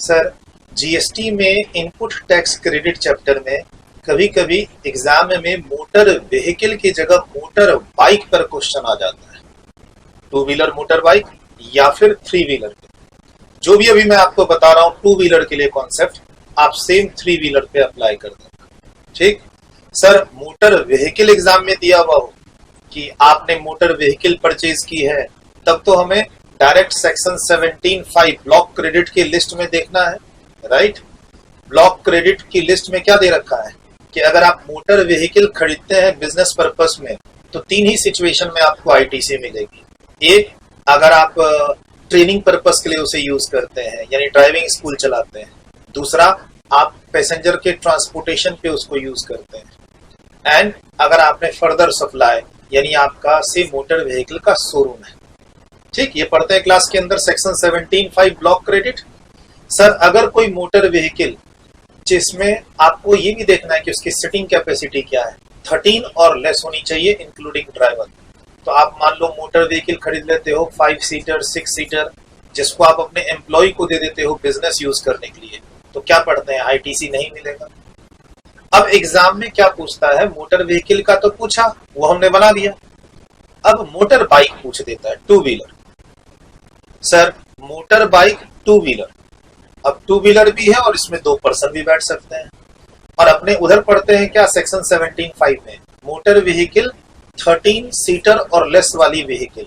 Sir, GST में input tax credit chapter में कभी कभी एग्जाम में मोटर व्हीकल की जगह मोटर बाइक पर क्वेश्चन आ जाता है। टू व्हीलर मोटर बाइक या फिर थ्री व्हीलर पे, जो भी अभी मैं आपको बता रहा हूं टू व्हीलर के लिए कॉन्सेप्ट आप सेम थ्री व्हीलर पे अप्लाई कर देंगे। ठीक सर, मोटर व्हीकल एग्जाम में दिया हुआ हो कि आपने मोटर व्हीकल परचेज की है, तब तो हमें डायरेक्ट सेक्शन 17(5) ब्लॉक क्रेडिट की लिस्ट में देखना है। राइट, ब्लॉक क्रेडिट की लिस्ट में क्या दे रखा है कि अगर आप मोटर व्हीकल खरीदते हैं बिजनेस पर्पस में तो तीन ही सिचुएशन में आपको आईटीसी मिलेगी। एक, अगर आप ट्रेनिंग पर्पस के लिए उसे यूज करते हैं यानी ड्राइविंग स्कूल चलाते हैं। दूसरा, आप पैसेंजर के ट्रांसपोर्टेशन पे उसको यूज करते हैं। एंड अगर आपने फर्दर सप्लाई यानी आपका से मोटर व्हीकल का शोरूम है। ठीक, ये पढ़ते हैं क्लास के अंदर सेक्शन 17(5) ब्लॉक क्रेडिट। सर, अगर कोई मोटर व्हीकल जिसमें आपको ये भी देखना है कि उसकी सिटिंग कैपेसिटी क्या है, 13 और लेस होनी चाहिए इंक्लूडिंग ड्राइवर। तो आप मान लो मोटर व्हीकल खरीद लेते हो 5 सीटर 6 सीटर, जिसको आप अपने एम्प्लॉय को दे देते हो बिजनेस यूज करने के लिए, तो क्या पढ़ते हैं, आईटीसी नहीं मिलेगा। अब एग्जाम में क्या पूछता है, मोटर व्हीकल का तो पूछा, वो हमने बना दिया। अब मोटर बाइक पूछ देता है, two wheeler. Sir, motor bike two wheeler, अब टू व्हीलर भी है और इसमें 2 पर्सन भी बैठ सकते हैं। और अपने उधर पढ़ते हैं क्या, सेक्शन 17(5) में मोटर व्हीकल 13 सीटर और लेस वाली व्हीकल,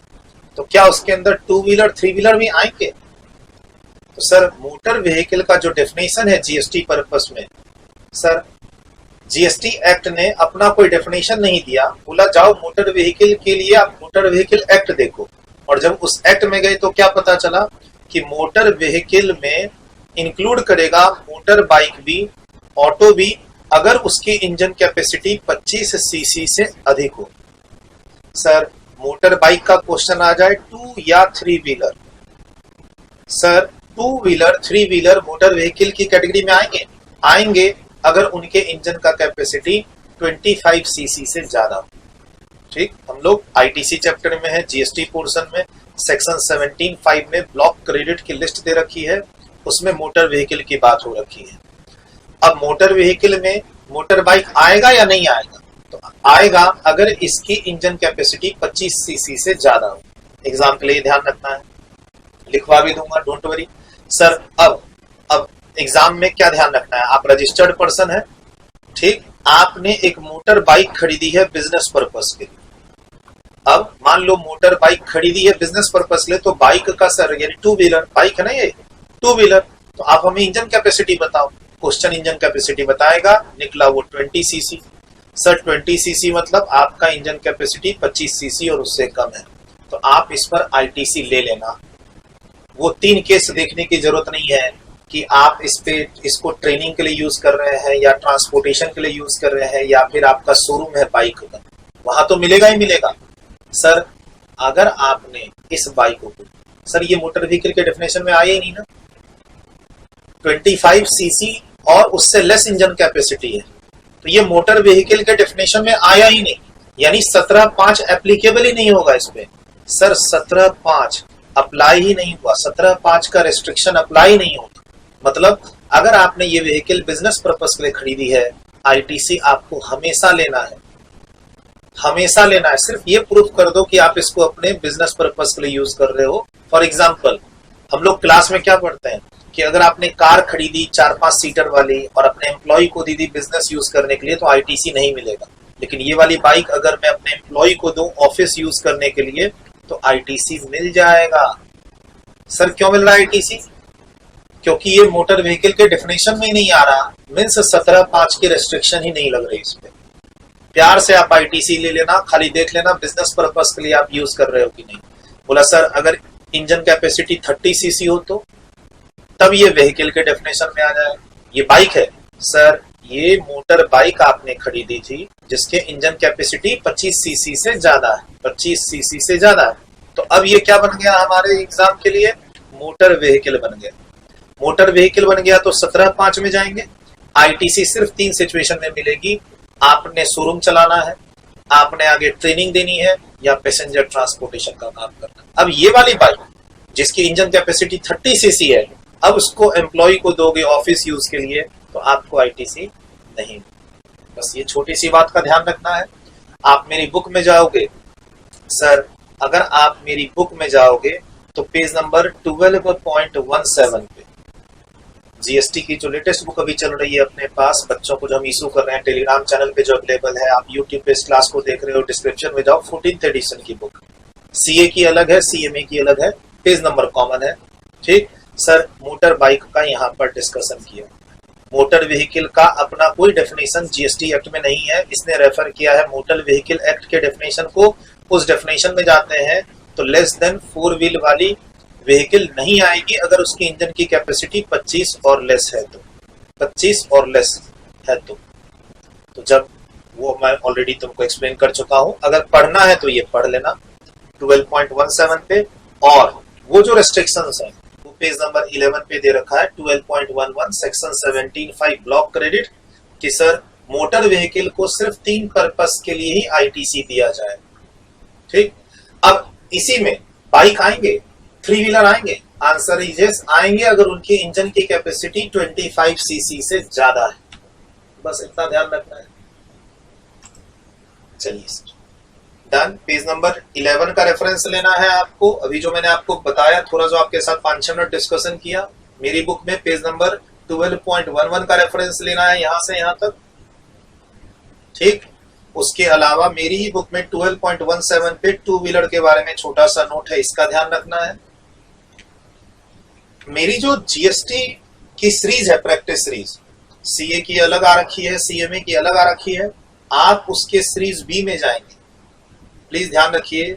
तो क्या उसके अंदर टू व्हीलर थ्री व्हीलर भी आएंगे? तो सर, मोटर व्हीकल का जो डेफिनेशन है जीएसटी पर्पस में, सर जीएसटी एक्ट ने अपना कोई डेफिनेशन नहीं दिया, बोला जाओ मोटर व्हीकल के लिए आप मोटर व्हीकल एक्ट देखो। और जब उस एक्ट में गए तो क्या पता चला कि मोटर व्हीकल में इंक्लूड करेगा मोटर बाइक भी, ऑटो भी, अगर उसकी इंजन कैपेसिटी 25 सीसी से अधिक हो। सर, मोटर बाइक का क्वेश्चन आ जाए टू या three wheeler, sir two wheeler three wheeler motor vehicle की कैटेगरी में आएंगे अगर उनके इंजन का कैपेसिटी 25 सीसी से ज्यादा हो। ठीक, हम लोग आईटीसी चैप्टर में है, जीएसटी पोर्शन में सेक्शन 17(5) में ब्लॉक क्रेडिट की लिस्ट दे रखी है, उसमें मोटर व्हीकल की बात हो रखी है। अब मोटर व्हीकल में मोटर बाइक आएगा या नहीं आएगा? तो आएगा अगर इसकी इंजन कैपेसिटी 25 सीसी से ज्यादा हो। एग्जाम के लिए ध्यान रखना है, लिखवा भी दूंगा, डोंट वरी। सर, अब एग्जाम में क्या ध्यान रखना है, आप रजिस्टर्ड पर्सन है, ठीक, आपने एक मोटर बाइक खरीदी है बिजनेस पर्पस के लिए। अब मान लो मोटर बाइक खरीदी है बिजनेस पर्पस के लिए, तो बाइक का सर यानी टू व्हीलर बाइक है ना, ये टू व्हीलर, तो आप हमें इंजन कैपेसिटी बताओ। क्वेश्चन इंजन कैपेसिटी बताएगा, निकला वो 20 सीसी। सर 20 सीसी मतलब आपका इंजन कैपेसिटी 25 सीसी और उससे कम है, तो आप इस पर आईटीसी ले लेना। वो 3 केस देखने की जरूरत नहीं है कि आप इसको ट्रेनिंग के लिए यूज कर रहे हैं या ट्रांसपोर्टेशन के लिए यूज कर रहे हैं या फिर आपका शोरूम है बाइक का, वहां तो मिलेगा ही मिलेगा। सर, अगर आपने इस बाइक को, सर ये मोटर व्हीकल के डेफिनेशन में आया ही नहीं ना, 25 सीसी और उससे लेस इंजन कैपेसिटी है, तो ये मोटर व्हीकल के डेफिनेशन में आया ही नहीं, यानी 17(5) एप्लीकेबल ही नहीं होगा इस पे। सर 17(5) अप्लाई ही नहीं हुआ, 17(5) का रेस्ट्रिक्शन अप्लाई नहीं होगा। मतलब अगर आपने ये व्हीकल बिजनेस पर्पस के लिए खरीदी है, आईटीसी आपको हमेशा लेना है, हमेशा लेना है। सिर्फ ये प्रूफ कर दो कि आप इसको अपने बिजनेस पर्पस के लिए यूज कर रहे हो। फॉर एग्जाम्पल, हम लोग क्लास में क्या पढ़ते हैं कि अगर आपने कार खरीदी 4-5 सीटर वाली और अपने एम्प्लॉय को दी बिजनेस यूज करने के लिए, तो आईटीसी नहीं मिलेगा। लेकिन ये वाली बाइक अगर मैं अपने एम्प्लॉय को दूं ऑफिस यूज करने के लिए, तो आईटीसी मिल जाएगा। सर क्यों मिल रहा है आईटीसी? क्योंकि ये मोटर व्हीकल के डेफिनेशन में ही नहीं आ रहा, मीन्स 17(5) की रेस्ट्रिक्शन ही नहीं लग रही इस पे। प्यार से आप आईटीसी ले लेना, खाली देख लेना बिजनेस पर्पस के लिए आप यूज कर रहे हो कि नहीं। बोला सर अगर इंजन कैपेसिटी 30 सीसी हो तो तब ये व्हीकल के डेफिनेशन में आ जाए। ये बाइक है, सर ये मोटर बाइक आपने खरीदी थी जिसके इंजन कैपेसिटी 25 सीसी से ज्यादा है, 25 सीसी से ज्यादा है, तो अब ये क्या बन गया हमारे एग्जाम के लिए, मोटर व्हीकल बन गया। मोटर व्हीकल बन गया तो 17(5) में जाएंगे। आईटीसी सिर्फ 3 सिचुएशन में मिलेगी, आपने शोरूम चलाना है, आपने आगे ट्रेनिंग देनी है, या पैसेंजर ट्रांसपोर्टेशन का काम करना। अब ये वाली बाइक जिसकी इंजन कैपेसिटी 30 सीसी है, अब उसको एम्प्लॉय को दोगे ऑफिस यूज के लिए तो आपको आईटीसी नहीं। बस ये छोटी सी बात का ध्यान रखना है। आप मेरी बुक में जाओगे सर, अगर आप मेरी बुक में जाओगे तो पेज नंबर 12.17 पे जीएसटी की जो लेटेस्ट बुक अभी चल रही है अपने पास, बच्चों को जो हम इशू कर रहे हैं टेलीग्राम चैनल पे जो अवेलेबल है, आप यूट्यूब पे इस क्लास को देख रहे हो, डिस्क्रिप्शन में जाओ, 14th एडिशन की बुक, सीए की अलग है, सीएमए की अलग है, पेज नंबर कॉमन है। ठीक सर, मोटर बाइक का यहाँ पर डिस्कशन किया। मोटर व्हीकल का अपना कोई डेफिनेशन जीएसटी एक्ट में नहीं है, इसने रेफर किया है मोटर व्हीकल एक्ट के डेफिनेशन को। उस डेफिनेशन में जाते हैं तो लेस देन 4 व्हील वाली व्हीकल नहीं आएगी अगर उसकी इंजन की कैपेसिटी 25 और लेस है तो, 25 और लेस है तो जब वो मैं ऑलरेडी तुमको एक्सप्लेन कर चुका हूं। अगर पढ़ना है तो ये पढ़ लेना 12.17 पे, और वो जो रेस्ट्रिक्शंस हैं वो पेज नंबर 11 पे दे रखा है 12.11 सेक्शन 17(5) ब्लॉक क्रेडिट कि सर मोटर व्हीकल को सिर्फ 3 पर्पस के लिए ही आईटीसी दिया जाए। ठीक, अब इसी में बाइक आएंगे, 3 व्हीलर आएंगे, आंसर इज यस आएंगे अगर उनकी इंजन की कैपेसिटी 25 सीसी से ज्यादा है। बस इतना ध्यान रखना है। चलिए सर, डन। पेज नंबर 11 का रेफरेंस लेना है आपको। अभी जो मैंने आपको बताया, थोड़ा जो आपके साथ 5-6 मिनट डिस्कशन किया, मेरी बुक में पेज नंबर 12.11 का रेफरेंस लेना है यहां से यहां तक। ठीक, उसके अलावा मेरी ही बुक में 12.17 पे 2 व्हीलर के बारे में छोटा सा नोट है, इसका ध्यान रखना है। मेरी जो जीएसटी की सीरीज है, प्रैक्टिस सीरीज, सीए की अलग आ रखी है, सीएमए की अलग आ रखी है, आप उसके सीरीज बी में जाएंगे। प्लीज ध्यान रखिए,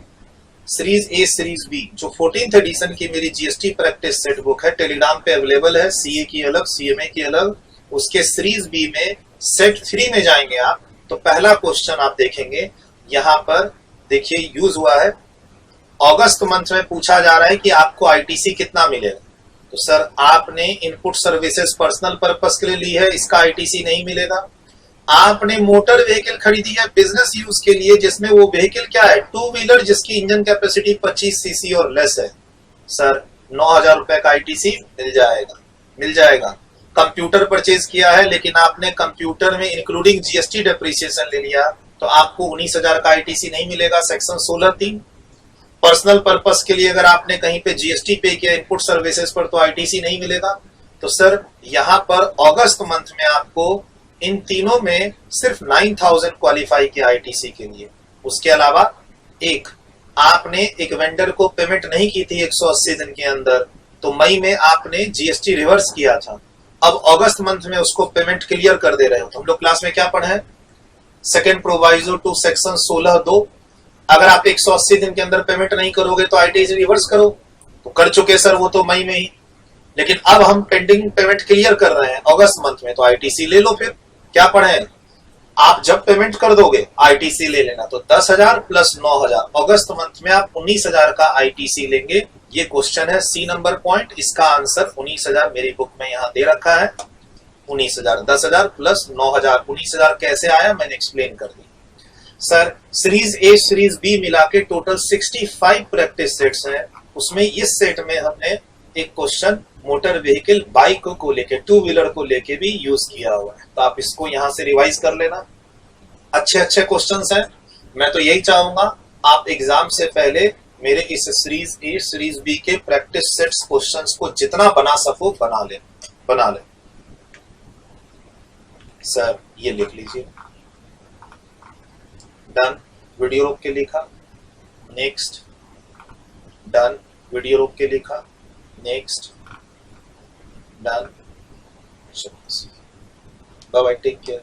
सीरीज ए सीरीज बी जो 14th एडिशन की मेरी जीएसटी प्रैक्टिस सेट बुक है, टेलीग्राम पे अवेलेबल है, सीए की अलग, सीएमए की अलग, उसके सीरीज बी में सेट 3 में जाएंगे आप तो पहला क्वेश्चन आप देखेंगे यहां पर, देखिए यूज हुआ है अगस्त मंथ में, पूछा जा रहा है कि आपको आईटीसी कितना मिलेगा। तो सर आपने इनपुट सर्विसेज पर्सनल पर्पस के लिए ली है, इसका आईटीसी नहीं मिलेगा। आपने मोटर व्हीकल खरीदी है बिजनेस यूज के लिए, जिसमें वो व्हीकल क्या है, 2 व्हीलर जिसकी इंजन कैपेसिटी 25 सीसी और लेस है, सर 9,000 रुपए का आईटीसी मिल जाएगा। कंप्यूटर परचेज किया है लेकिन आपने कंप्यूटर में इंक्लूडिंग जीएसटी डेप्रिसिएशन ले लिया तो आपको 19,000 का आईटीसी नहीं मिलेगा, सेक्शन 16(3). पर्सनल पर्पस के लिए अगर आपने कहीं पे जीएसटी पे किया इनपुट सर्विसेज पर तो आईटीसी नहीं मिलेगा। तो सर यहाँ पर अगस्त मंथ में आपको इन तीनों में सिर्फ 9,000 क्वालिफाई किया आईटीसी के लिए। उसके अलावा आपने एक वेंडर को पेमेंट नहीं की थी 180 दिन के अंदर, तो मई में आपने जीएसटी रिवर्स किया था, अब अगस्त मंथ में उसको पेमेंट क्लियर कर दे रहे हो। तो हम लोग क्लास में क्या पढ़े हैं, सेकेंड प्रोवाइजो टू सेक्शन 16(2), अगर आप 180 दिन के अंदर पेमेंट नहीं करोगे तो आईटीसी रिवर्स करो। तो कर चुके सर वो तो मई में ही, लेकिन अब हम पेंडिंग पेमेंट क्लियर कर रहे हैं अगस्त मंथ में, तो आईटीसी ले लो। फिर क्या पढ़े, आप जब पेमेंट कर दोगे आईटीसी ले लेना, तो 10,000 प्लस 9,000, अगस्त मंथ में आप 19,000 का आईटीसी लेंगे। ये क्वेश्चन है सी नंबर पॉइंट, इसका आंसर 19,000 मेरी बुक में यहां दे रखा है। 19,000, 10,000 प्लस 9,000, 19,000 कैसे आया मैंने एक्सप्लेन कर दी। Sir series A series B मिला के टोटल 65 प्रैक्टिस सेट्स हैं, उसमें इस सेट में हमने एक क्वेश्चन मोटर व्हीकल बाइक को लेके, 2 व्हीलर को लेके भी यूज किया हुआ है, तो आप इसको यहां से रिवाइज कर लेना। अच्छे क्वेश्चंस हैं, मैं तो यही चाहूंगा आप एग्जाम से पहले मेरे इस सीरीज ए सीरीज बी के प्रैक्टिस सेट्स क्वेश्चंस को जितना बना सको बना ले। सर ये लिख लीजिए, डन, वीडियो रोक के लिखा, नेक्स्ट, डन, वीडियो रोक के लिखा, next, done. Bye bye, take care.